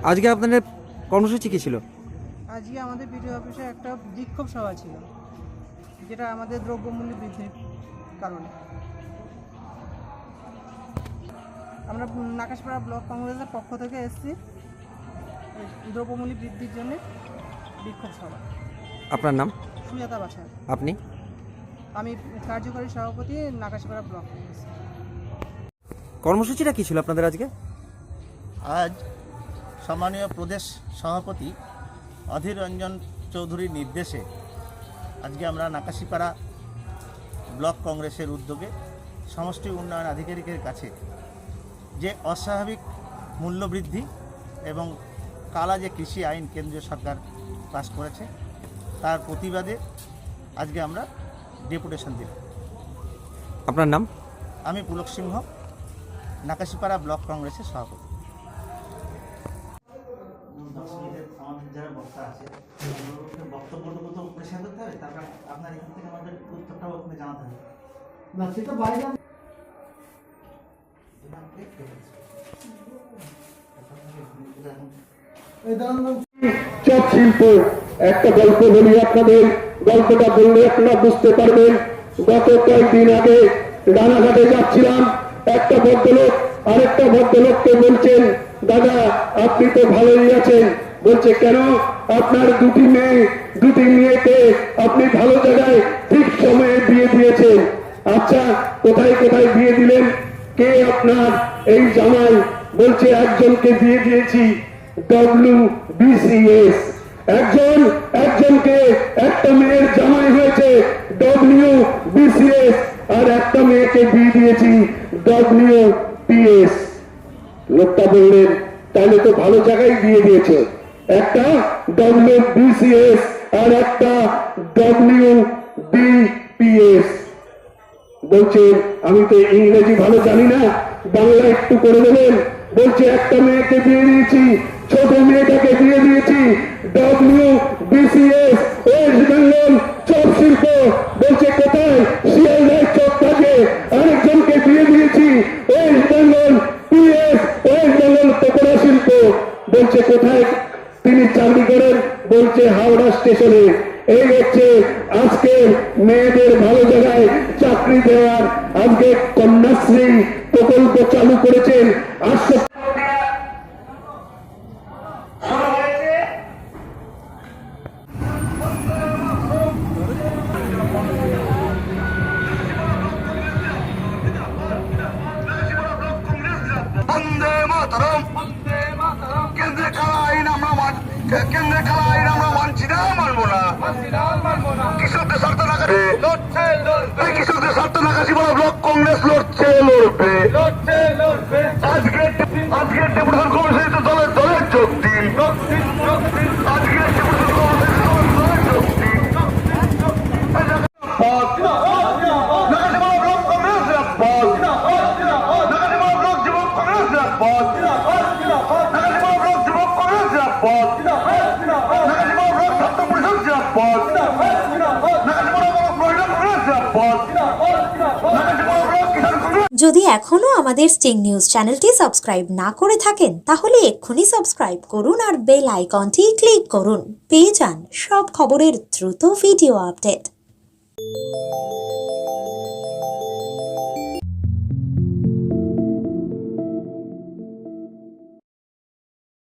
আজকে আপনাদের কর্মসূচি কী ছিল? আজকে আমাদের বিডিও অফিসে একটা বিক্ষোভ সভা ছিল, যেটা আমাদের দ্রব্যমূল্য বৃদ্ধির কারণে। আমরা নাকাশপাড়া ব্লক কংগ্রেসের পক্ষ থেকে এসেছি দ্রব্যমূল্য বৃদ্ধির জন্য বিক্ষোভ সভা। আপনার নাম? সুজাতা বাছার। আপনি? আমি কার্যকরী সভাপতি, নাকাশপাড়া ব্লক কংগ্রেস। কর্মসূচিটা কী ছিল আপনাদের আজকে? আজ সম্মানীয় প্রদেশ সভাপতি অধীর রঞ্জন চৌধুরীর নির্দেশে আজকে আমরা নাকাশিপাড়া ব্লক কংগ্রেসের উদ্যোগে সমষ্টি উন্নয়ন আধিকারিকের কাছে যে অস্বাভাবিক মূল্যবৃদ্ধি এবং কালা যে কৃষি আইন কেন্দ্রীয় সরকার পাস করেছে তার প্রতিবাদে আজকে আমরা ডেপুটেশন দিলাম। আপনার নাম? আমি পুলক সিংহ, নাকাশিপাড়া ব্লক কংগ্রেসের সভাপতি। আমাদের যারা বক্তা আছে বক্তব্যটুকু তো প্রেশার করতে হবে, তারপর আপনার এখান থেকে আমাদের উত্তরটাও আপনি জানাতে হবে না, সেটা বাইরে চপ শিল্প একটা গল্প বলি আপনাদের। গল্পটা বললে আপনারা বুঝতে পারবেন। গত কয়েকদিন আগে রানাঘাটে যাচ্ছিলাম, একটা ভদ্রলোক আরেকটা ভদ্রলোককে বলছেন, দাদা আপনি তো ভালোই আছেন। বলছে, কেন? আপনার দুটি মেয়েকে আপনি ভালো জায়গায় ঠিক সময়ে বিয়ে দিয়েছেন। আচ্ছা, কোথায় কোথায় বিয়ে দিলেন? কে আপনার এই জামাই? বলছে, একজনকে বিয়ে দিয়েছি WBCS, একজনকে একটা মেয়ের জামাই হয়েছে WBCS, আর একটা মেয়েকে বিয়ে দিয়েছি WPS। লোকটা বললেন, তাহলে তো ভালো জায়গায় বিয়ে দিয়েছে, একটা WBCS আর একটা WBPS। বলছে, আমি তো ইংরেজি ভালো জানি না, বাংলা একটু করে দেবেন। বলছে, একটা মেয়েকে বিয়ে দিয়েছি, ছোট মেয়েটাকে বিয়ে দিয়েছি WBCS, ওয়েস্ট বেঙ্গল চপ শিল্প। বলছে, কোথায়? শিয়ালদায় চপ থাকে। আরেকজনকে বিয়ে দিয়েছি West Bengal PS, West Bengal pakora শিল্প। বলছে, কোথায়? তিনি চাকরি করেন। বলছে, হাওড়া স্টেশনে। এই হচ্ছে আজকে মেয়েদের ভালো জায়গায় চাকরি দেওয়ার আজকে কন্যাশ্রী প্রকল্প চালু করেছেন। বন্দে মাতরম, কেন্দ্রে কালা আইন আমরা মানছি না, মানবো না। কৃষকদের স্বার্থ নাকাশি, কৃষকদের স্বার্থ নাকাশিপাড়া ব্লক কংগ্রেস লড়ছে, লড়বে। আজকে ডেপুটেশন কমিশনে দলের যোগ দিন। আজকে ডেপুটেশন কমিশনে দলের যোগ দিন। নাকাশিপাড়া ব্লক কংগ্রেস রাখবত, নাকাশিপাড়া ব্লক যুবক কংগ্রেস রাখবত, নাকাশিপাড়া ব্লক যুবক কংগ্রেস রাখবত, নাকাশিপাড়া ব্লক ছাত্র পরিষদ রাখবত, নাকাশিপাড়া ব্লক মহিলা কংগ্রেস রাখবত, নাকাশিপাড়া ব্লক কিষাণ কংগ্রেস। যদি এখনো আমাদের স্টিং নিউজ চ্যানেলটি সাবস্ক্রাইব না করে থাকেন, তাহলে এক্ষুনি সাবস্ক্রাইব করুন আর বেল আইকনটি ক্লিক করুন। পেয়ে যান সব খবরের দ্রুত ভিডিও আপডেট।